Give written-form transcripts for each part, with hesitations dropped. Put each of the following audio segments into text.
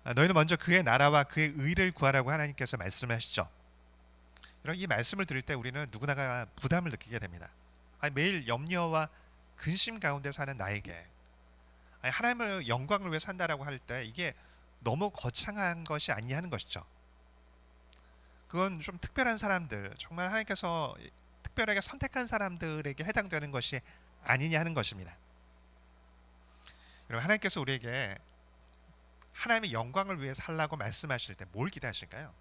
너희는 먼저 그의 나라와 그의 의를 구하라고 하나님께서 말씀하시죠. 여러분, 이 말씀을 들을 때 우리는 누구나가 부담을 느끼게 됩니다. 매일 염려와 근심 가운데 사는 나에게 하나님의 영광을 위해 산다라고 할 때 이게 너무 거창한 것이 아니냐 하는 것이죠. 그건 좀 특별한 사람들, 정말 하나님께서 특별하게 선택한 사람들에게 해당되는 것이 아니냐 하는 것입니다. 여러분, 하나님께서 우리에게 하나님의 영광을 위해 살라고 말씀하실 때 뭘 기대하실까요?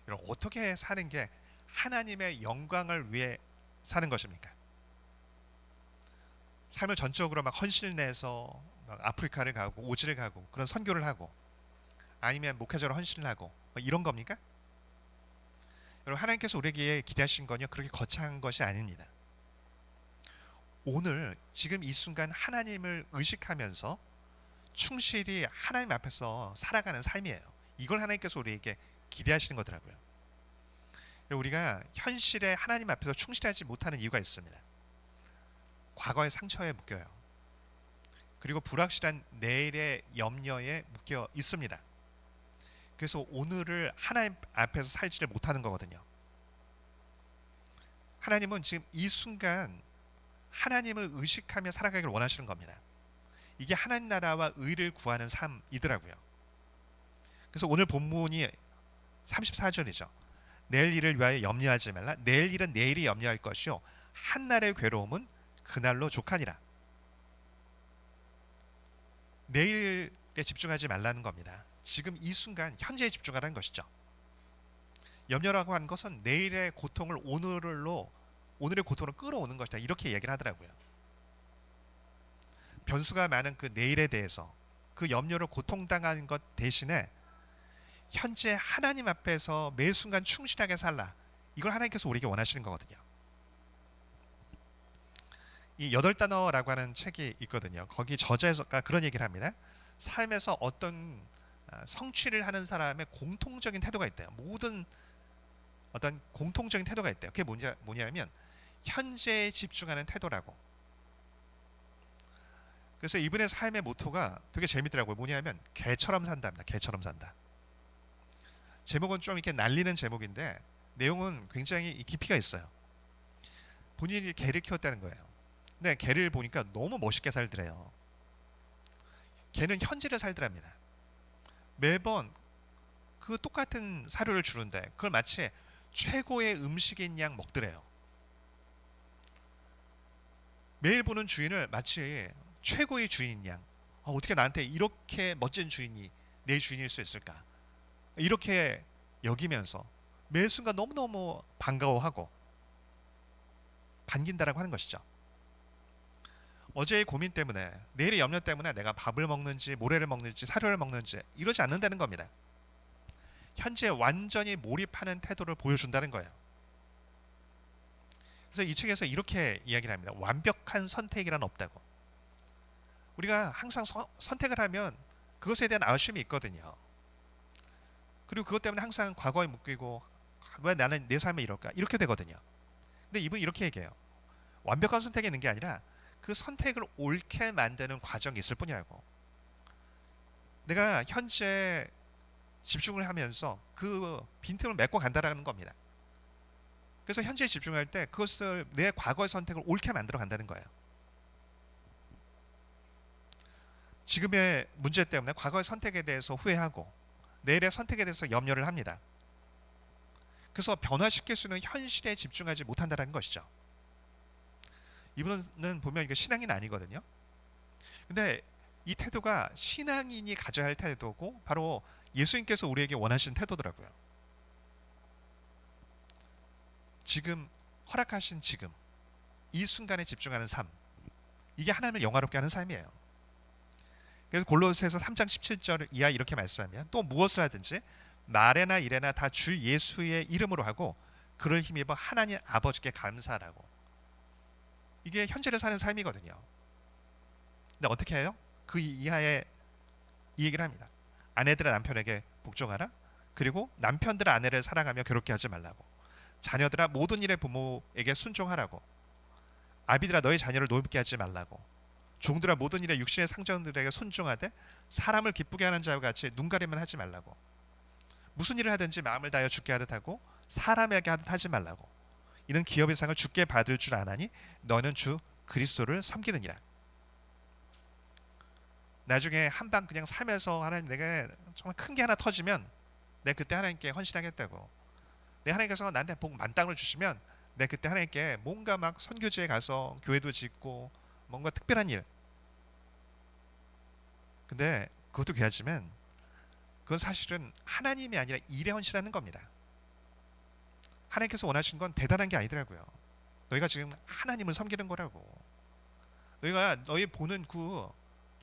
여러분, 어떻게 사는 게 하나님의 영광을 위해 사는 것입니까? 삶을 전적으로 막 헌신을 내서 막 아프리카를 가고 오지를 가고 그런 선교를 하고 아니면 목회자로 헌신을 하고 이런 겁니까? 여러분, 하나님께서 우리에게 기대하신 건요, 그렇게 거창한 것이 아닙니다. 오늘 지금 이 순간 하나님을 의식하면서 충실히 하나님 앞에서 살아가는 삶이에요. 이걸 하나님께서 우리에게 기대하시는 거더라고요. 우리가 현실에 하나님 앞에서 충실하지 못하는 이유가 있습니다. 과거의 상처에 묶여요. 그리고 불확실한 내일의 염려에 묶여 있습니다. 그래서 오늘을 하나님 앞에서 살지를 못하는 거거든요. 하나님은 지금 이 순간 하나님을 의식하며 살아가기를 원하시는 겁니다. 이게 하나님 나라와 의를 구하는 삶이더라고요. 그래서 오늘 본문이 34절이죠. 내일 일을 위하여 염려하지 말라. 내일 일은 내일이 염려할 것이요 한날의 괴로움은 그날로 족하니라. 내일에 집중하지 말라는 겁니다. 지금 이 순간 현재에 집중하라는 것이죠. 염려라고 하는 것은 내일의 고통을 오늘의 고통으로 끌어오는 것이다, 이렇게 얘기를 하더라고요. 변수가 많은 그 내일에 대해서 그 염려로 고통당하는 것 대신에 현재 하나님 앞에서 매 순간 충실하게 살라, 이걸 하나님께서 우리에게 원하시는 거거든요. 이 8단어라고 하는 책이 있거든요. 거기 저자가 그런 얘기를 합니다. 삶에서 어떤 성취를 하는 사람의 공통적인 태도가 있대요. 모든 어떤 공통적인 태도가 있대요. 그게 뭐냐면 현재에 집중하는 태도라고. 그래서 이분의 삶의 모토가 되게 재밌더라고요. 뭐냐면 개처럼 산다입니다. 개처럼 산다. 제목은 좀 이렇게 날리는 제목인데 내용은 굉장히 깊이가 있어요. 본인이 개를 키웠다는 거예요. 근데 개를 보니까 너무 멋있게 살더래요. 개는 현재를 살더랍니다. 매번 그 똑같은 사료를 주는데 그걸 마치 최고의 음식인 양 먹더래요. 매일 보는 주인을 마치 최고의 주인인 양, 어떻게 나한테 이렇게 멋진 주인이 내 주인일 수 있을까, 이렇게 여기면서 매 순간 너무너무 반가워하고 반긴다라고 하는 것이죠. 어제의 고민 때문에, 내일의 염려 때문에 내가 밥을 먹는지 모래를 먹는지 사료를 먹는지 이러지 않는다는 겁니다. 현재 완전히 몰입하는 태도를 보여준다는 거예요. 그래서 이 책에서 이렇게 이야기를 합니다. 완벽한 선택이란 없다고. 우리가 항상 선택을 하면 그것에 대한 아쉬움이 있거든요. 그리고 그것 때문에 항상 과거에 묶이고 왜 나는 내 삶에 이럴까, 이렇게 되거든요. 근데 이분이 이렇게 얘기해요. 완벽한 선택이 있는 게 아니라 그 선택을 옳게 만드는 과정이 있을 뿐이라고. 내가 현재 집중을 하면서 그 빈틈을 메꿔 간다라는 겁니다. 그래서 현재에 집중할 때 그것을 내 과거의 선택을 옳게 만들어 간다는 거예요. 지금의 문제 때문에 과거의 선택에 대해서 후회하고 내일의 선택에 대해서 염려를 합니다. 그래서 변화시킬 수 있는 현실에 집중하지 못한다는 것이죠. 이분은 보면 이거 신앙인 아니거든요. 근데 이 태도가 신앙인이 가져야 할 태도고 바로 예수님께서 우리에게 원하시는 태도더라고요. 지금 허락하신 지금 이 순간에 집중하는 삶, 이게 하나님을 영화롭게 하는 삶이에요. 그래서 골로새서 3장 17절 이하 이렇게 말씀하면 또 무엇을 하든지 말에나 일에나 다 주 예수의 이름으로 하고 그를 힘입어 하나님 아버지께 감사하라고. 이게 현재를 사는 삶이거든요. 근데 어떻게 해요? 그 이하에 이 얘기를 합니다. 아내들의 남편에게 복종하라. 그리고 남편들의 아내를 사랑하며 괴롭게 하지 말라고. 자녀들아 모든 일에 부모에게 순종하라고. 아비들아 너희 자녀를 노엽게 하지 말라고. 종들아 모든 일에 육신의 상전들에게 순종하되 사람을 기쁘게 하는 자와 같이 눈가림만 하지 말라고. 무슨 일을 하든지 마음을 다하여 주께 하듯 하고 사람에게 하듯 하지 말라고. 이는 기업의 상을 주께 받을 줄 아나니 너는 주 그리스도를 섬기느니라. 나중에 한방 그냥 살면서 하나님 내가 정말 큰 게 하나 터지면 내 그때 하나님께 헌신하겠다고. 내 하나님께서 나한테 복 만땅을 주시면 내 그때 하나님께 뭔가 막 선교지에 가서 교회도 짓고 뭔가 특별한 일. 근데 그것도 귀하지만 그건 사실은 하나님이 아니라 일에 헌신하는 겁니다. 하나님께서 원하신 건 대단한 게 아니더라고요. 너희가 지금 하나님을 섬기는 거라고. 너희가 너희 보는 그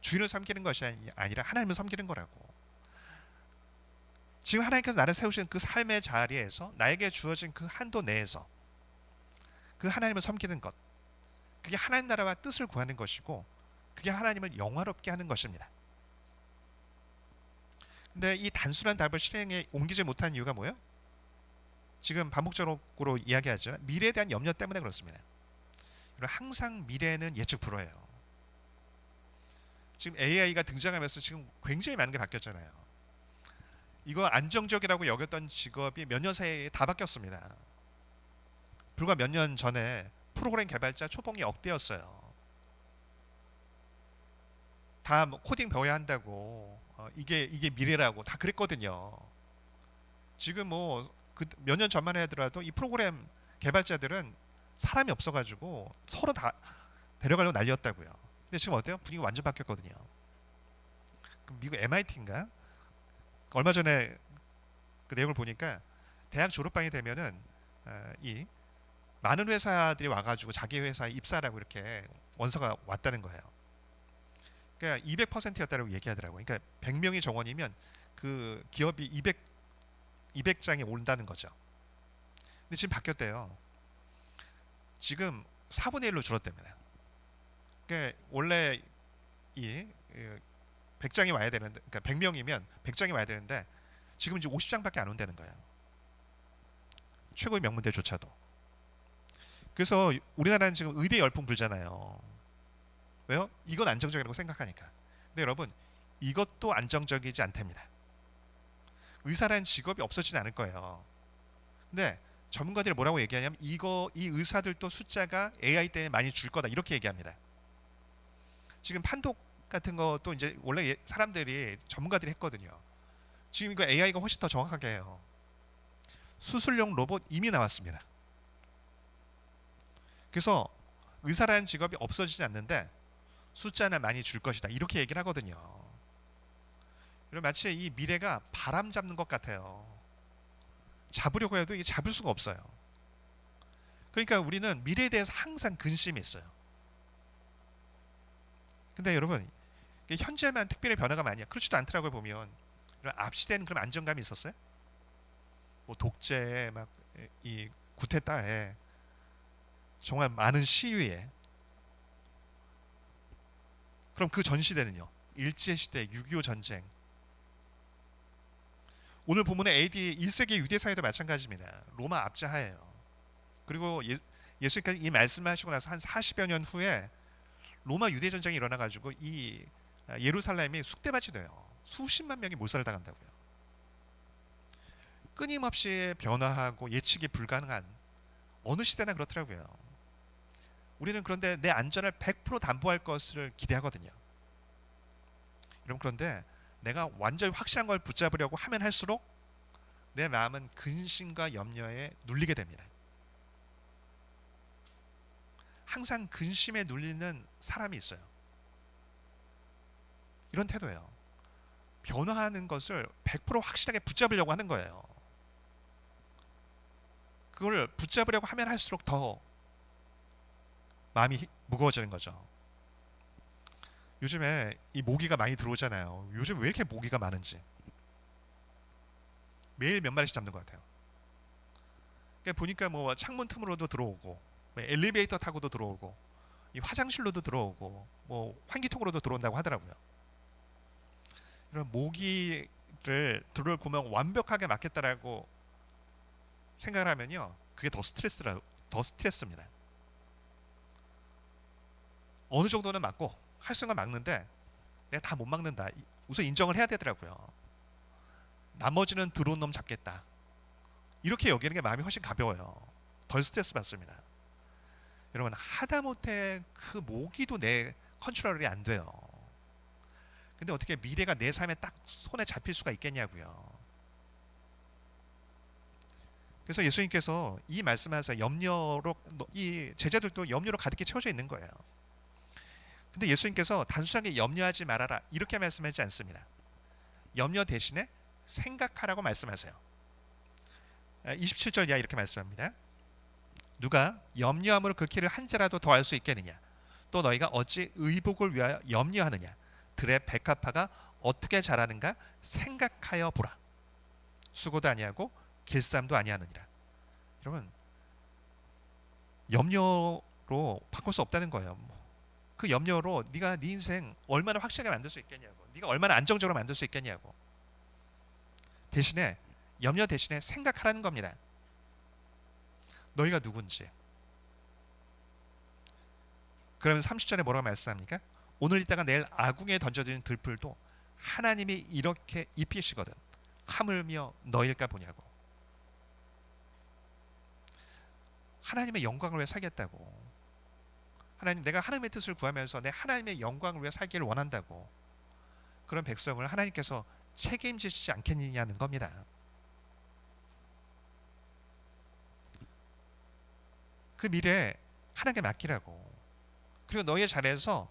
주인을 섬기는 것이 아니라 하나님을 섬기는 거라고. 지금 하나님께서 나를 세우신 그 삶의 자리에서 나에게 주어진 그 한도 내에서 그 하나님을 섬기는 것, 그게 하나님 나라와 뜻을 구하는 것이고 그게 하나님을 영화롭게 하는 것입니다. 근데 이 단순한 답을 실행에 옮기지 못한 이유가 뭐예요? 지금 반복적으로 이야기하죠. 미래에 대한 염려 때문에 그렇습니다. 항상 미래는 예측 불허예요. 지금 AI가 등장하면서 지금 굉장히 많은 게 바뀌었잖아요. 이거 안정적이라고 여겼던 직업이 몇 년 사이에 다 바뀌었습니다. 불과 몇 년 전에 프로그램 개발자 초봉이 억대였어요. 다 뭐 코딩 배워야 한다고 이게 미래라고 다 그랬거든요. 지금 뭐 몇 년 전만 하더라도 이 프로그램 개발자들은 사람이 없어가지고 서로 다 데려가려고 난리였다고요. 근데 지금 어때요? 분위기 완전 바뀌었거든요. 미국 MIT인가? 얼마 전에 그 내용을 보니까 대학 졸업반이 되면은 이 많은 회사들이 와가지고 자기 회사에 입사라고 이렇게 원서가 왔다는 거예요. 그러니까 200%였다고 얘기하더라고요. 그러니까 100명이 정원이면 그 기업이 200장이 온다는 거죠. 근데 지금 바뀌었대요. 지금 4분의 1로 줄었답니다. 그러니까 원래 이 100장이 와야 되는데, 그러니까 100명이면 100장이 와야 되는데 지금 이제 50장밖에 안 온다는 거예요. 최고의 명문대조차도. 그래서 우리나라는 지금 의대 열풍 불잖아요. 왜요? 이건 안정적이라고 생각하니까. 근데 여러분 이것도 안정적이지 않답니다. 의사라는 직업이 없어지진 않을 거예요. 근데 전문가들이 뭐라고 얘기하냐면 이 의사들도 숫자가 AI 때문에 많이 줄 거다 이렇게 얘기합니다. 지금 판독 같은 것도 이제 원래 사람들이 전문가들이 했거든요. 지금 이거 AI가 훨씬 더 정확하게 해요. 수술용 로봇 이미 나왔습니다. 그래서 의사라는 직업이 없어지지 않는데 숫자는 많이 줄 것이다 이렇게 얘기를 하거든요. 이런 마치 이 미래가 바람 잡는 것 같아요. 잡으려고 해도 이게 잡을 수가 없어요. 그러니까 우리는 미래에 대해서 항상 근심이 있어요. 근데 여러분 현재만 특별히 변화가 많이야. 그렇지도 않더라고요. 보면 이런 압시된 그런 안정감이 있었어요. 뭐 독재에 막 이 구테타에 정말 많은 시위에. 그럼 그 전 시대는요. 일제시대, 6.25 전쟁. 오늘 본문의 AD 1세기 유대사회도 마찬가지입니다. 로마 압제하에요. 그리고 예수님께서 이 말씀을 하시고 나서 한 40여 년 후에 로마 유대 전쟁이 일어나가지고 이 예루살렘이 쑥대밭이 돼요. 수십만 명이 몰살당한다고요. 끊임없이 변화하고 예측이 불가능한 어느 시대나 그렇더라고요. 우리는 그런데 내 안전을 100% 담보할 것을 기대하거든요. 여러분 그런데 내가 완전히 확실한 걸 붙잡으려고 하면 할수록 내 마음은 근심과 염려에 눌리게 됩니다. 항상 근심에 눌리는 사람이 있어요. 이런 태도예요. 변화하는 것을 100% 확실하게 붙잡으려고 하는 거예요. 그걸 붙잡으려고 하면 할수록 더 마음이 무거워지는 거죠. 요즘에 이 모기가 많이 들어오잖아요. 요즘 왜 이렇게 모기가 많은지. 매일 몇 마리씩 잡는 것 같아요. 그러니까 보니까 뭐 창문 틈으로도 들어오고, 엘리베이터 타고도 들어오고, 이 화장실로도 들어오고, 뭐 환기통으로도 들어온다고 하더라고요. 이런 모기를 들어올 구멍 완벽하게 막겠다라고 생각을 하면요, 그게 더 스트레스입니다. 어느 정도는 맞고 할 수 있는 건 막는데 내가 다 못 막는다. 우선 인정을 해야 되더라고요. 나머지는 들어온 놈 잡겠다. 이렇게 여기는 게 마음이 훨씬 가벼워요. 덜 스트레스 받습니다. 여러분 하다못해 그 모기도 내 컨트롤이 안 돼요. 근데 어떻게 미래가 내 삶에 딱 손에 잡힐 수가 있겠냐고요. 그래서 예수님께서 이 말씀하셔서 염려로 이 제자들도 염려로 가득히 채워져 있는 거예요. 근데 예수님께서 단순하게 염려하지 말아라 이렇게 말씀하지 않습니다. 염려 대신에 생각하라고 말씀하세요. 27절 이하 이렇게 말씀합니다. 누가 염려함으로 그 길을 한 자라도 더할 수 있겠느냐? 또 너희가 어찌 의복을 위하여 염려하느냐? 들의 백합화가 어떻게 자라는가 생각하여 보라. 수고도 아니하고 길쌈도 아니하느니라. 여러분 염려로 바꿀 수 없다는 거예요. 그 염려로 네가 네 인생 얼마나 확실하게 만들 수 있겠냐고. 네가 얼마나 안정적으로 만들 수 있겠냐고. 대신에 염려 대신에 생각하라는 겁니다. 너희가 누군지. 그러면 30절에 뭐라고 말씀합니까? 오늘 있다가 내일 아궁이에 던져지는 들풀도 하나님이 이렇게 입히시거든 하물며 너일까 보냐고. 하나님의 영광을 위해 살겠다고. 하나님, 내가 하나님의 뜻을 구하면서 내 하나님의 영광을 위해 살기를 원한다고. 그런 백성을 하나님께서 책임지시지 않겠느냐는 겁니다. 그 미래 하나님께 맡기라고. 그리고 너희의 자리에서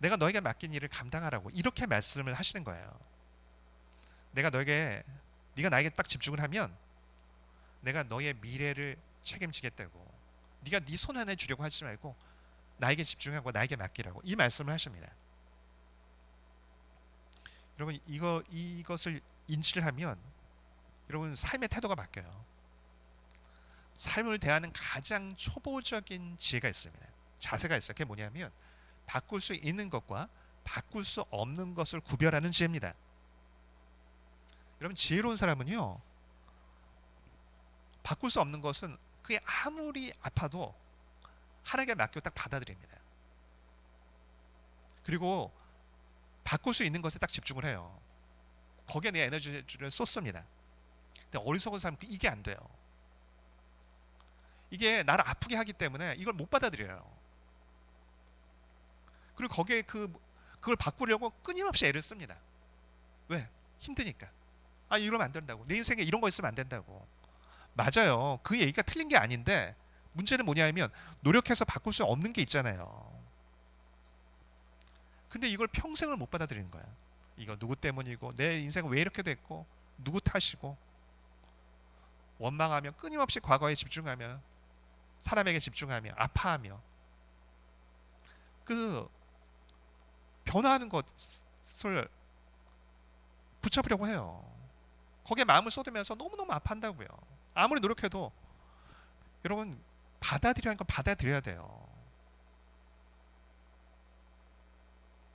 내가 너에게 맡긴 일을 감당하라고 이렇게 말씀을 하시는 거예요. 내가 네가 나에게 딱 집중을 하면 내가 너의 미래를 책임지겠다고. 네가 네 손 안에 주려고 하지 말고 나에게 집중하고 나에게 맡기라고 이 말씀을 하십니다. 여러분 이것을 인지를 하면 여러분 삶의 태도가 바뀌어요. 삶을 대하는 가장 초보적인 지혜가 있습니다. 자세가 있어요. 그게 뭐냐면 바꿀 수 있는 것과 바꿀 수 없는 것을 구별하는 지혜입니다. 여러분 지혜로운 사람은요, 바꿀 수 없는 것은 그게 아무리 아파도 하나님께 맡겨 딱 받아들입니다. 그리고 바꿀 수 있는 것에 딱 집중을 해요. 거기에 내 에너지를 쏟습니다. 근데 어리석은 사람은 이게 안 돼요. 이게 나를 아프게 하기 때문에 이걸 못 받아들여요. 그리고 거기에 그걸 바꾸려고 끊임없이 애를 씁니다. 왜? 힘드니까. 아, 이러면 안 된다고. 내 인생에 이런 거 있으면 안 된다고. 맞아요. 그 얘기가 틀린 게 아닌데 문제는 뭐냐면 노력해서 바꿀 수 없는 게 있잖아요. 근데 이걸 평생을 못 받아들이는 거야. 이거 누구 때문이고 내 인생은 왜 이렇게 됐고 누구 탓이고 원망하며 끊임없이 과거에 집중하며 사람에게 집중하며 아파하며 그 변화하는 것을 붙잡으려고 해요. 거기에 마음을 쏟으면서 너무너무 아파한다고요. 아무리 노력해도 여러분 받아들여야 하는 건 받아들여야 돼요.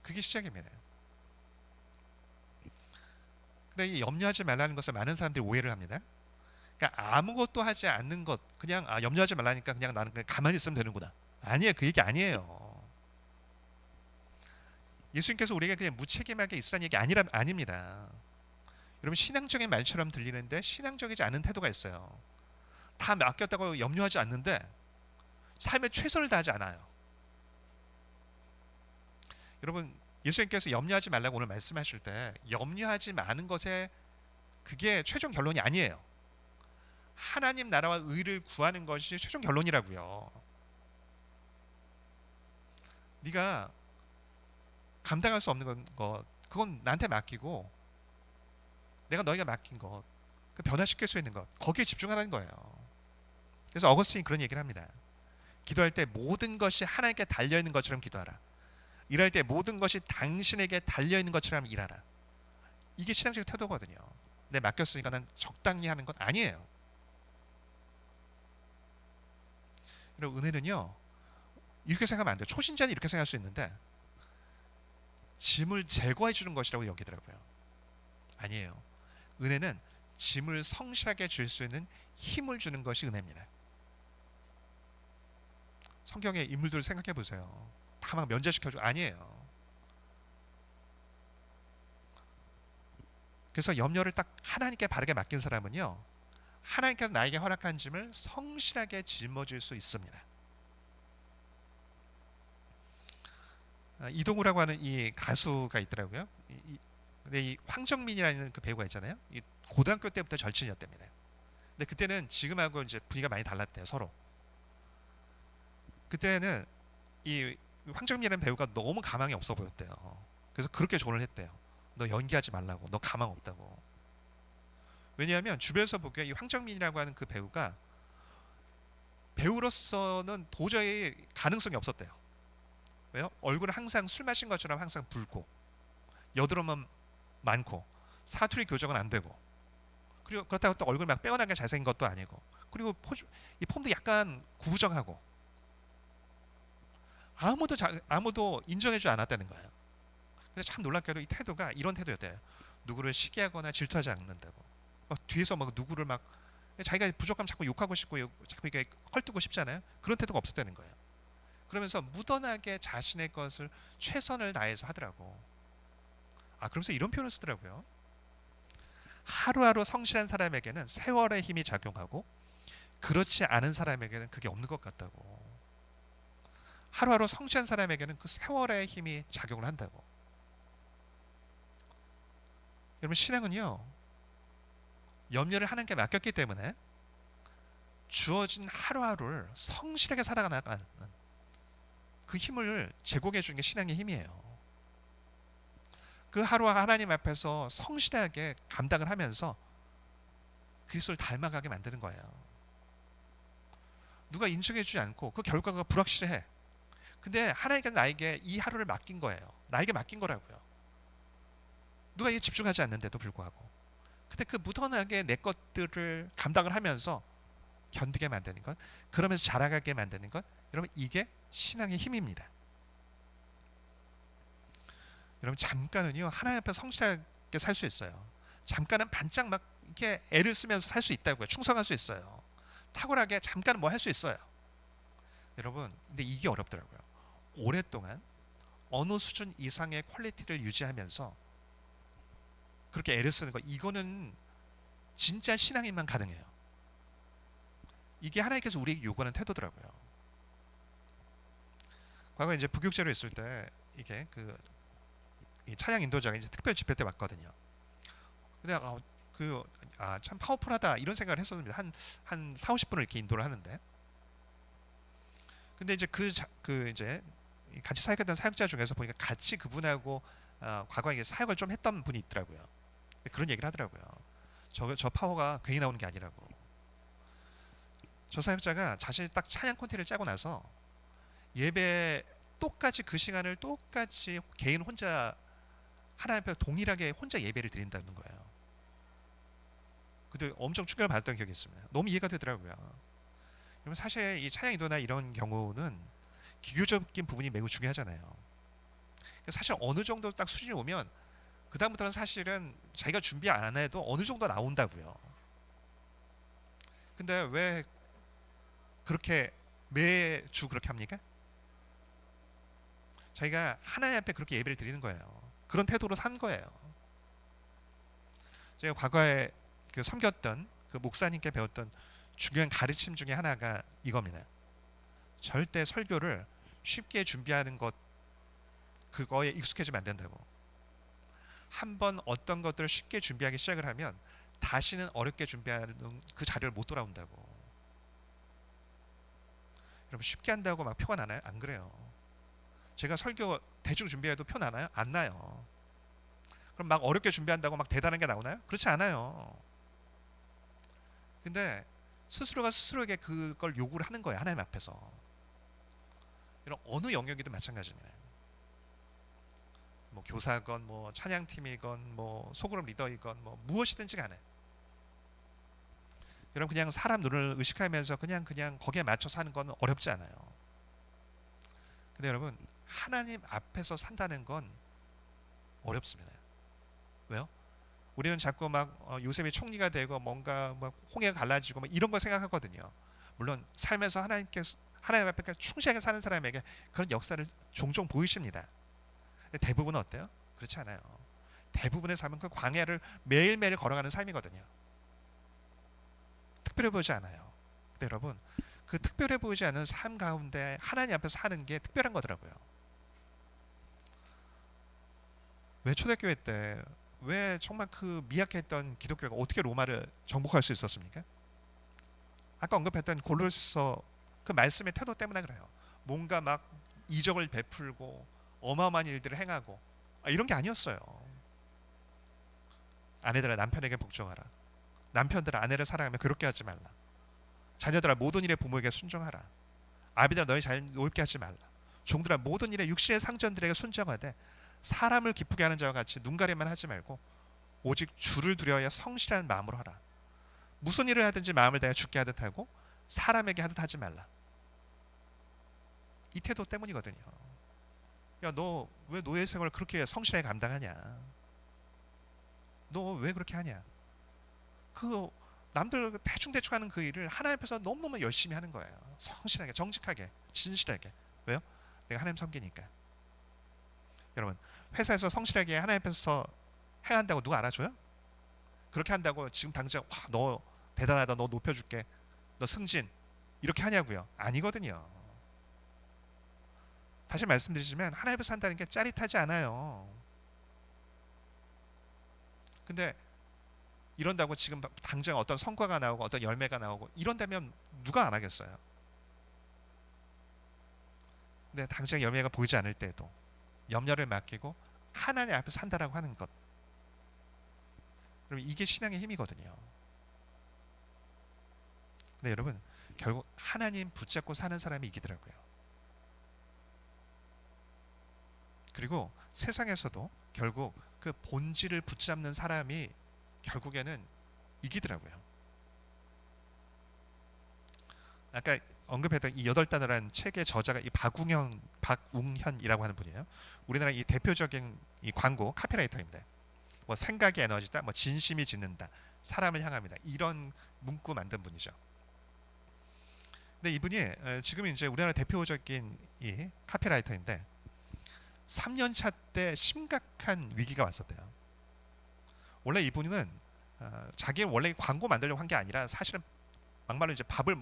그게 시작입니다. 근데 이 염려하지 말라는 것을 많은 사람들이 오해를 합니다. 그러니까 아무것도 하지 않는 것, 그냥 염려하지 말라니까 그냥 나는 그냥 가만히 있으면 되는구나. 아니에요. 그 얘기 아니에요. 예수님께서 우리에게 그냥 무책임하게 있으라는 얘기 아닙니다. 여러분 신앙적인 말처럼 들리는데 신앙적이지 않은 태도가 있어요. 다 맡겼다고 염려하지 않는데 삶에 최선을 다하지 않아요. 여러분 예수님께서 염려하지 말라고 오늘 말씀하실 때 염려하지 마는 것에 그게 최종 결론이 아니에요. 하나님 나라와 의를 구하는 것이 최종 결론이라고요. 네가 감당할 수 없는 것 그건 나한테 맡기고 내가 너에게 맡긴 것 그 변화시킬 수 있는 것 거기에 집중하라는 거예요. 그래서 어거스틴이 그런 얘기를 합니다. 기도할 때 모든 것이 하나님께 달려있는 것처럼 기도하라. 일할 때 모든 것이 당신에게 달려있는 것처럼 일하라. 이게 신앙적인 태도거든요. 내 맡겼으니까 난 적당히 하는 건 아니에요. 여러분 은혜는요 이렇게 생각하면 안 돼요. 초신자는 이렇게 생각할 수 있는데 짐을 제거해 주는 것이라고 여기더라고요. 아니에요. 은혜는 짐을 성실하게 줄 수 있는 힘을 주는 것이 은혜입니다. 성경의 인물들을 생각해 보세요. 다 막 면제시켜주고 아니에요. 그래서 염려를 딱 하나님께 바르게 맡긴 사람은요, 하나님께서 나에게 허락한 짐을 성실하게 짊어질 수 있습니다. 이동우라고 하는 이 가수가 있더라고요. 근데 이 황정민이라는 그 배우가 있잖아요. 이 고등학교 때부터 절친이었답니다. 근데 그때는 지금하고 이제 분위기가 많이 달랐대요, 서로. 그때는 이 황정민이라는 배우가 너무 가망이 없어 보였대요. 그래서 그렇게 조언을 했대요. 너 연기하지 말라고. 너 가망 없다고. 왜냐하면 주변에서 보기에 이 황정민이라고 하는 그 배우가 배우로서는 도저히 가능성이 없었대요. 왜요? 얼굴은 항상 술 마신 것처럼 항상 붉고 여드름은 많고 사투리 교정은 안 되고, 그리고 그렇다고 또 얼굴 막 빼어나게 잘생긴 것도 아니고, 그리고 이 폼도 약간 구부정하고 아무도 인정해주지 않았다는 거예요. 그래서 참 놀랍게도 이 태도가 이런 태도였대요. 누구를 시기하거나 질투하지 않는다고. 막 뒤에서 막 누구를 막 자기가 부족하면 자꾸 욕하고 싶고 자꾸 이게 헐뜯고 싶잖아요. 그런 태도가 없었다는 거예요. 그러면서 무던하게 자신의 것을 최선을 다해서 하더라고. 그러면서 이런 표현을 쓰더라고요. 하루하루 성실한 사람에게는 세월의 힘이 작용하고 그렇지 않은 사람에게는 그게 없는 것 같다고. 하루하루 성실한 사람에게는 그 세월의 힘이 작용을 한다고. 여러분, 신앙은요, 염려를 하나님께 맡겼기 때문에 주어진 하루하루를 성실하게 살아가는 그 힘을 제공해 주는 게 신앙의 힘이에요. 그 하루가 하나님 앞에서 성실하게 감당을 하면서 그리스도를 닮아가게 만드는 거예요. 누가 인정해 주지 않고 그 결과가 불확실해. 근데 하나님께서 나에게 이 하루를 맡긴 거예요. 나에게 맡긴 거라고요. 누가 이게 집중하지 않는데도 불구하고. 근데 그 무던하게 내 것들을 감당을 하면서 견디게 만드는 것, 그러면서 자라가게 만드는 것, 여러분, 이게 신앙의 힘입니다. 여러분, 잠깐은요, 하나님 앞에 성실하게 살 수 있어요. 잠깐은 반짝 막 이렇게 애를 쓰면서 살 수 있다고요. 충성할 수 있어요. 탁월하게 잠깐은 뭐 할 수 있어요. 여러분, 근데 이게 어렵더라고요. 오랫동안 어느 수준 이상의 퀄리티를 유지하면서 그렇게 애를 쓰는 거, 이거는 진짜 신앙인만 가능해요. 이게 하나님께서 우리에게 요구하는 태도더라고요. 과거에 이제 부교육자로 있을 때 이게 이 찬양 인도자가 이제 특별 집회 때 왔거든요. 근데 참 파워풀하다 이런 생각을 했었습니다. 한 4, 50분을 이렇게 인도를 하는데, 근데 이제 이제 같이 사역했던 사역자 중에서 보니까 같이 그분하고 과거에 사역을 좀 했던 분이 있더라고요. 그런 얘기를 하더라고요. 저 파워가 괜히 나오는 게 아니라고. 저 사역자가 자신이 딱 찬양 콘텐츠를 짜고 나서 예배 똑같이 그 시간을 똑같이 개인 혼자 하나님 앞에 동일하게 혼자 예배를 드린다는 거예요. 그때 엄청 충격을 받았던 기억이 있습니다. 너무 이해가 되더라고요. 그러면 사실 이 찬양 인도나 이런 경우는 기교적인 부분이 매우 중요하잖아요. 사실 어느 정도 딱 수준이 오면 그 다음부터는 사실은 자기가 준비 안 해도 어느 정도 나온다고요. 근데 왜 그렇게 매주 그렇게 합니까? 자기가 하나님 앞에 그렇게 예배를 드리는 거예요. 그런 태도로 산 거예요. 제가 과거에 섬겼던 그 목사님께 배웠던 중요한 가르침 중에 하나가 이겁니다. 절대 설교를 쉽게 준비하는 것, 그거에 익숙해지면 안 된다고. 한번 어떤 것들을 쉽게 준비하기 시작을 하면 다시는 어렵게 준비하는 그 자료를 못 돌아온다고. 여러분, 쉽게 한다고 막 표가 나나요? 안 그래요. 제가 설교 대충 준비해도 표 나나요? 안 나요. 그럼 막 어렵게 준비한다고 막 대단한 게 나오나요? 그렇지 않아요. 근데 스스로가 스스로에게 그걸 요구를 하는 거예요. 하나님 앞에서. 이런 어느 영역이든 마찬가지입니다. 뭐 교사건 뭐 찬양팀이건 뭐 소그룹 리더이건 뭐 무엇이든지 간에 여러분, 그냥 사람 눈을 의식하면서 그냥 거기에 맞춰서 하는 건 어렵지 않아요. 근데 여러분, 하나님 앞에서 산다는 건 어렵습니다. 왜요? 우리는 자꾸 막 요셉이 총리가 되고 뭔가 막 홍해가 갈라지고 막 이런 걸 생각하거든요. 물론 삶에서 하나님 앞에 충실하게 사는 사람에게 그런 역사를 종종 보이십니다. 근데 대부분은 어때요? 그렇지 않아요. 대부분의 삶은 그 광야를 매일매일 걸어가는 삶이거든요. 특별해 보이지 않아요. 근데 여러분, 그 특별해 보이지 않은 삶 가운데 하나님 앞에서 사는 게 특별한 거더라고요. 왜 초대교회 때 왜 정말 그 미약했던 기독교가 어떻게 로마를 정복할 수 있었습니까? 아까 언급했던 골로새서 그 말씀의 태도 때문에 그래요. 뭔가 막 이적을 베풀고 어마어마한 일들을 행하고 이런 게 아니었어요. 아내들아 남편에게 복종하라. 남편들아 아내를 사랑하며 괴롭게 하지 말라. 자녀들아 모든 일에 부모에게 순종하라. 아비들아 너희 잘 놀게 하지 말라. 종들아 모든 일에 육신의 상전들에게 순종하되 사람을 기쁘게 하는 자와 같이 눈가리만 하지 말고 오직 주를 두려워하여 성실한 마음으로 하라. 무슨 일을 하든지 마음을 다해 주께 하듯 하고 사람에게 하듯 하지 말라. 이 태도 때문이거든요. 야, 너 왜 노예 생활을 그렇게 성실하게 감당하냐? 너 왜 그렇게 하냐? 그 남들 대충대충 하는 그 일을 하나님 앞에서 너무너무 열심히 하는 거예요. 성실하게, 정직하게, 진실하게. 왜요? 내가 하나님 섬기니까. 여러분, 회사에서 성실하게 하나님 앞에서 행한다고 누가 알아줘요? 그렇게 한다고 지금 당장 와, 너 대단하다, 너 높여줄게, 너 승진 이렇게 하냐고요? 아니거든요. 다시 말씀드리지만 하나님 앞에서 산다는 게 짜릿하지 않아요. 근데 이런다고 지금 당장 어떤 성과가 나오고 어떤 열매가 나오고 이런다면 누가 안 하겠어요? 근데 당장 열매가 보이지 않을 때에도 염려를 맡기고 하나님 앞에서 산다라고 하는 것, 그럼 이게 신앙의 힘이거든요. 근데 여러분, 결국 하나님 붙잡고 사는 사람이 이기더라고요. 그리고 세상에서도 결국 그 본질을 붙잡는 사람이 결국에는 이기더라고요. 아까 언급했던 이 8단어라는 책의 저자가 이 박웅현이라고 하는 분이에요. 우리나라 이 대표적인 이 광고 카피라이터입니다. 뭐 생각의 에너지다, 뭐 진심이 짓는다, 사람을 향합니다, 이런 문구 만든 분이죠. 근데 이분이 지금 이제 우리나라 대표적인 이 카피라이터인데 3년 차 때 심각한 위기가 왔었대요. 원래 이분은 자기 원래 광고 만들려고 한 게 아니라 사실은 막말로 이제 밥을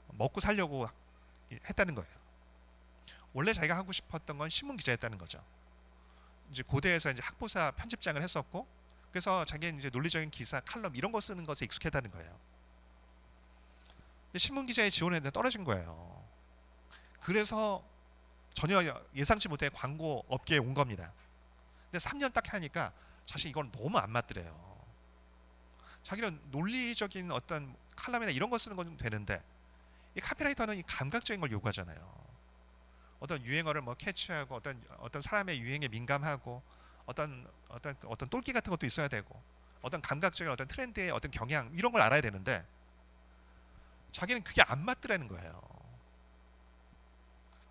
먹고 살려고 했다는 거예요. 원래 자기가 하고 싶었던 건 신문 기자였다는 거죠. 이제 고대에서 이제 학보사 편집장을 했었고, 그래서 자기는 이제 논리적인 기사, 칼럼 이런 거 쓰는 것에 익숙했다는 거예요. 근데 신문 기자에 지원했는데 떨어진 거예요. 그래서 전혀 예상치 못해 광고 업계에 온 겁니다. 근데 3년 딱 하니까 사실 이건 너무 안 맞더래요. 자기는 논리적인 어떤 칼럼이나 이런 거 쓰는 건 되는데 이 카피라이터는 이 감각적인 걸 요구하잖아요. 어떤 유행어를 뭐 캐치하고 어떤 사람의 유행에 민감하고 어떤 똘끼 같은 것도 있어야 되고 어떤 감각적인 어떤 트렌드의 어떤 경향 이런 걸 알아야 되는데 자기는 그게 안 맞더라는 거예요.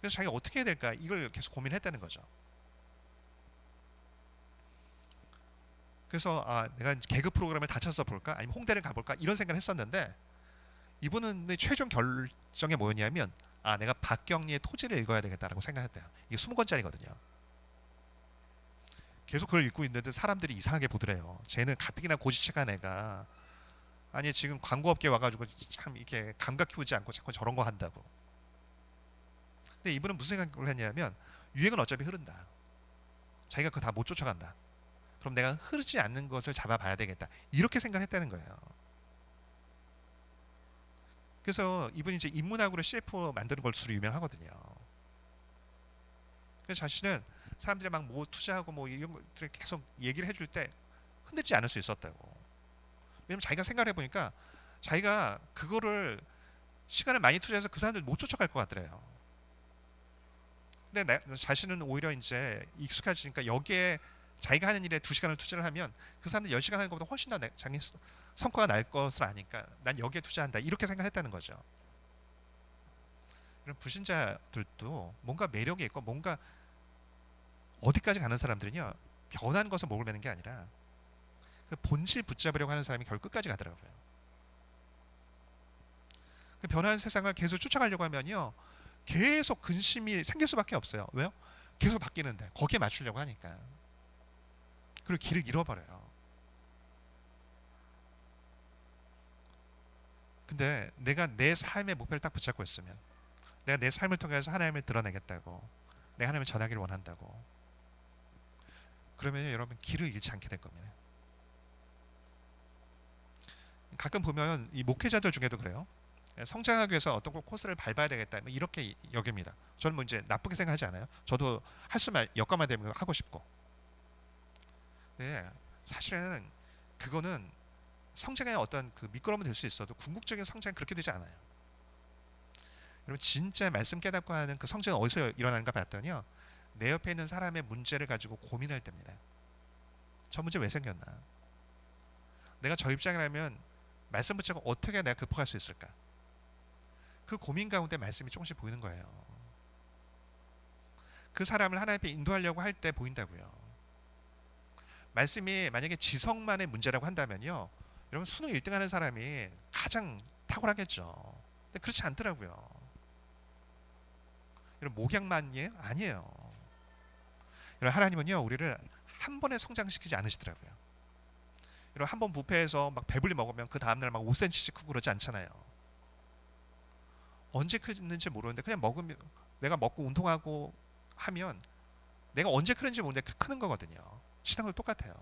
그래서 자기가 어떻게 해야 될까 이걸 계속 고민했다는 거죠. 그래서 내가 개그 프로그램을 다 찾아서 볼까 아니면 홍대를 가볼까 이런 생각을 했었는데 이분은 최종 결정이 뭐였냐면 내가 박경리의 토지를 읽어야 되겠다라고 생각했대요. 이게 20권짜리거든요. 계속 그걸 읽고 있는데 사람들이 이상하게 보더래요. 쟤는 가뜩이나 고지식한 애가 아니 지금 광고업계에 와가지고 참 이렇게 감각 키우지 않고 자꾸 저런 거 한다고. 근데 이분은 무슨 생각을 했냐면 유행은 어차피 흐른다. 자기가 그거 다 못 쫓아간다. 그럼 내가 흐르지 않는 것을 잡아봐야 되겠다. 이렇게 생각을 했다는 거예요. 그래서 이분이 이제 인문학으로 CF 만드는 것으로 유명하거든요. 그래서 자신은 사람들이 막 뭐 투자하고 뭐 이런 것들을 계속 얘기를 해줄 때 흔들지 않을 수 있었다고. 왜냐면 자기가 생각을 해보니까 자기가 그거를 시간을 많이 투자해서 그 사람들 못 쫓아갈 것 같더래요. 근데 자신은 오히려 이제 익숙해지니까 여기에 자기가 하는 일에 2시간을 투자를 하면 그 사람들 10시간 하는 것보다 훨씬 더 자기 성과가 날 것을 아니까 난 여기에 투자한다 이렇게 생각했다는 거죠. 이런 불신자들도 뭔가 매력이 있고 뭔가 어디까지 가는 사람들은요 변한 것을 목을 매는 게 아니라 그 본질 붙잡으려고 하는 사람이 결국 끝까지 가더라고요. 그 변한 세상을 계속 쫓아가려고 하면요 계속 근심이 생길 수밖에 없어요. 왜요? 계속 바뀌는데 거기에 맞추려고 하니까 그리고 길을 잃어버려요. 근데 내가 내 삶의 목표를 딱 붙잡고 있으면 내가 내 삶을 통해서 하나님을 드러내겠다고 내가 하나님을 전하기를 원한다고 그러면 여러분 길을 잃지 않게 될 겁니다. 가끔 보면 이 목회자들 중에도 그래요. 성장하기 위해서 어떤 코스를 밟아야 되겠다 뭐 이렇게 여깁니다. 저는 뭐 이제 나쁘게 생각하지 않아요. 저도 할 수만 여건만 되면 하고 싶고. 네, 사실은 그거는 성장의 어떤 그 미끄럼은 될 수 있어도 궁극적인 성장은 그렇게 되지 않아요. 여러분 진짜 말씀 깨닫고 하는 그 성장은 어디서 일어나는가 봤더니요. 내 옆에 있는 사람의 문제를 가지고 고민할 때입니다. 저 문제 왜 생겼나? 내가 저 입장이라면 말씀 붙잡고 어떻게 내가 극복할 수 있을까? 그 고민 가운데 말씀이 조금씩 보이는 거예요. 그 사람을 하나님 앞에 인도하려고 할 때 보인다고요. 말씀이 만약에 지성만의 문제라고 한다면요. 여러분 수능 1등 하는 사람이 가장 탁월하겠죠. 근데 그렇지 않더라고요. 여러분 목양만이 아니에요. 여러분 하나님은요. 우리를 한 번에 성장시키지 않으시더라고요. 여러분 한 번 부패해서 막 배불리 먹으면 그 다음날 막 5cm씩 크고 그러지 않잖아요. 언제 크는지 모르는데 그냥 먹으면 내가 먹고 운동하고 하면 내가 언제 크는지 모르는데 크는 거거든요. 신앙도 똑같아요.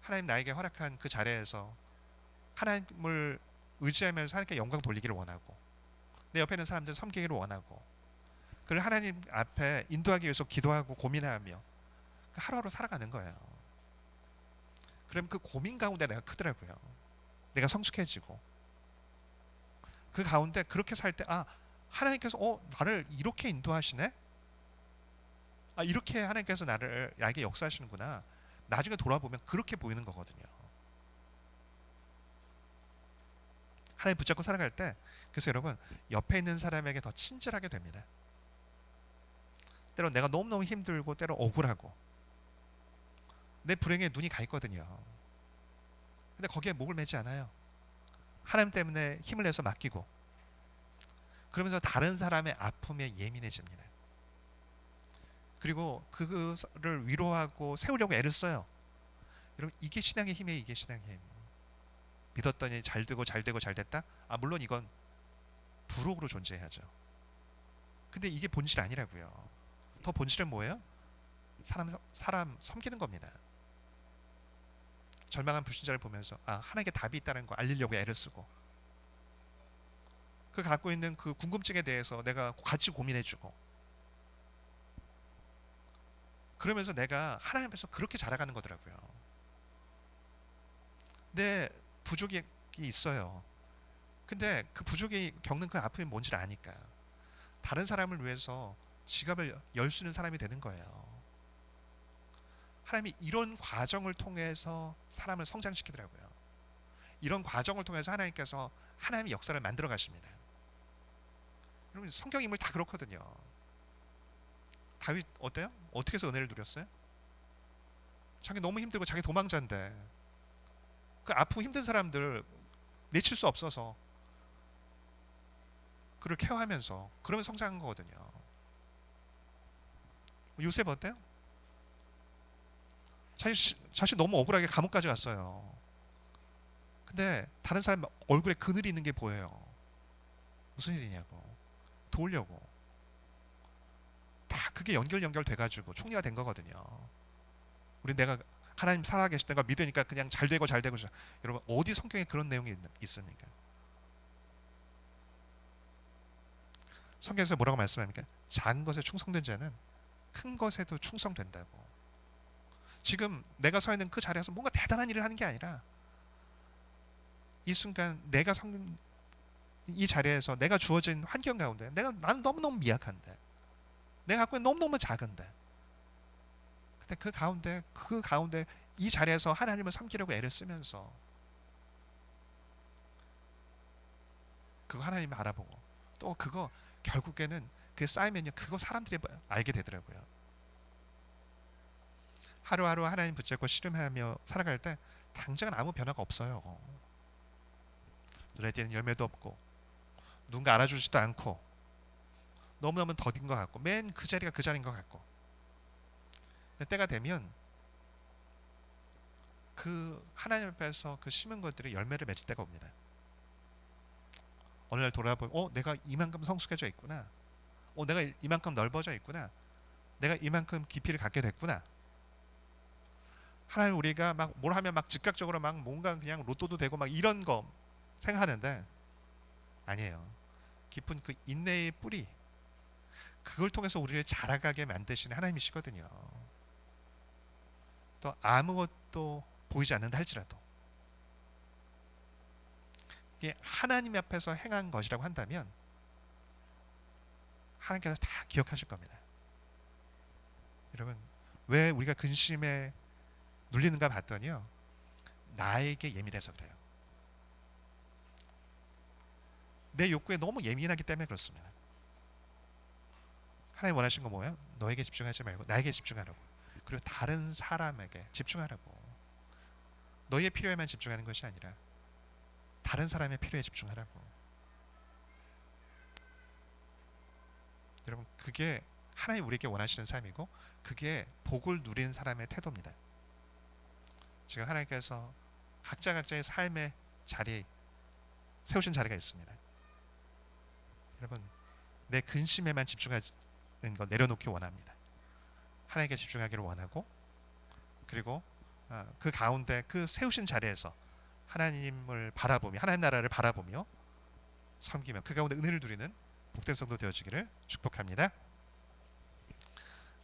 하나님 나에게 허락한 그 자리에서 하나님을 의지하면서 하나님께 영광 돌리기를 원하고 내 옆에 있는 사람들 섬기기를 원하고 그를 하나님 앞에 인도하기 위해서 기도하고 고민하며 하루하루 살아가는 거예요. 그럼 그 고민 가운데 내가 크더라고요. 내가 성숙해지고 그 가운데 그렇게 살 때 하나님께서 나를 이렇게 인도하시네? 이렇게 하나님께서 나에게 역사하시는구나. 나중에 돌아보면 그렇게 보이는 거거든요. 하나님 붙잡고 살아갈 때 그래서 여러분 옆에 있는 사람에게 더 친절하게 됩니다. 때로 내가 너무너무 힘들고 때로 억울하고 내 불행에 눈이 가 있거든요. 근데 거기에 목을 매지 않아요. 하나님 때문에 힘을 내서 맡기고 그러면서 다른 사람의 아픔에 예민해집니다. 그리고 그거를 위로하고 세우려고 애를 써요. 여러분 이게 신앙의 힘이에요. 이게 신앙의 힘. 믿었더니 잘 되고 잘 되고 잘 됐다? 물론 이건 부록으로 존재해야죠. 근데 이게 본질 아니라고요. 더 본질은 뭐예요? 사람 섬기는 겁니다. 절망한 불신자를 보면서 하나님께 답이 있다는 거 알리려고 애를 쓰고 그 갖고 있는 그 궁금증에 대해서 내가 같이 고민해주고 그러면서 내가 하나님 앞에서 그렇게 자라가는 거더라고요. 내 부족이 있어요. 근데 그 부족이 겪는 그 아픔이 뭔지를 아니까 다른 사람을 위해서 지갑을 열 수 있는 사람이 되는 거예요. 하나님이 이런 과정을 통해서 사람을 성장시키더라고요. 이런 과정을 통해서 하나님께서 하나님의 역사를 만들어 가십니다. 여러분 성경 인물 다 그렇거든요. 다윗 어때요? 어떻게 해서 은혜를 누렸어요? 자기 너무 힘들고 자기 도망자인데 그 아프고 힘든 사람들 내칠 수 없어서 그를 케어하면서 그러면 성장한 거거든요. 요셉 어때요? 자신 너무 억울하게 감옥까지 갔어요. 근데 다른 사람 얼굴에 그늘이 있는 게 보여요. 무슨 일이냐고 도우려고 다 그게 연결돼가지고 총리가 된 거거든요. 우리 내가 하나님 살아계시다는 걸 믿으니까 그냥 잘 되고 잘 되고 여러분 어디 성경에 그런 내용이 있습니까? 성경에서 뭐라고 말씀합니까? 작은 것에 충성된 자는 큰 것에도 충성된다고. 지금 내가 서 있는 그 자리에서 뭔가 대단한 일을 하는 게 아니라 이 순간 내가 이 자리에서 내가 주어진 환경 가운데 나는 너무너무 미약한데 내가 갖고 있는 너무너무 작은데 근데 그 가운데 이 자리에서 하나님을 섬기려고 애를 쓰면서 그거 하나님을 알아보고 또 그거 결국에는 그게 쌓이면요 그거 사람들이 알게 되더라고요. 하루하루 하나님 붙잡고 씨름하며 살아갈 때 당장은 아무 변화가 없어요. 눈에 띄는 열매도 없고 누군가 알아주지도 않고 너무너무 더딘 것 같고 맨 그 자리가 그 자리인 것 같고, 근데 때가 되면 그 하나님 앞에서 그 심은 것들이 열매를 맺을 때가 옵니다. 어느 날 돌아보면 내가 이만큼 성숙해져 있구나, 내가 이만큼 넓어져 있구나, 내가 이만큼 깊이를 갖게 됐구나. 하나님 우리가 막 뭘 하면 막 즉각적으로 막 뭔가 그냥 로또도 되고 막 이런 거 생각하는데 아니에요. 깊은 그 인내의 뿌리, 그걸 통해서 우리를 자라가게 만드시는 하나님이시거든요. 또 아무것도 보이지 않는다 할지라도 이게 하나님 앞에서 행한 것이라고 한다면 하나님께서 다 기억하실 겁니다. 여러분, 왜 우리가 근심에 눌리는가 봤더니요, 나에게 예민해서 그래요. 내 욕구에 너무 예민하기 때문에 그렇습니다. 하나님 원하신 거 뭐예요? 너에게 집중하지 말고 나에게 집중하라고. 그리고 다른 사람에게 집중하라고. 너의 필요에만 집중하는 것이 아니라 다른 사람의 필요에 집중하라고. 여러분, 그게 하나님 우리에게 원하시는 삶이고 그게 복을 누리는 사람의 태도입니다. 지금 하나님께서 각자의 삶의 자리 세우신 자리가 있습니다. 여러분, 내 근심에만 집중하는 거 내려놓기 원합니다. 하나님께 집중하기를 원하고, 그리고 그 가운데 그 세우신 자리에서 하나님을 바라보며 하나님 나라를 바라보며 섬기며 그 가운데 은혜를 누리는 복된 성도 되어지기를 축복합니다.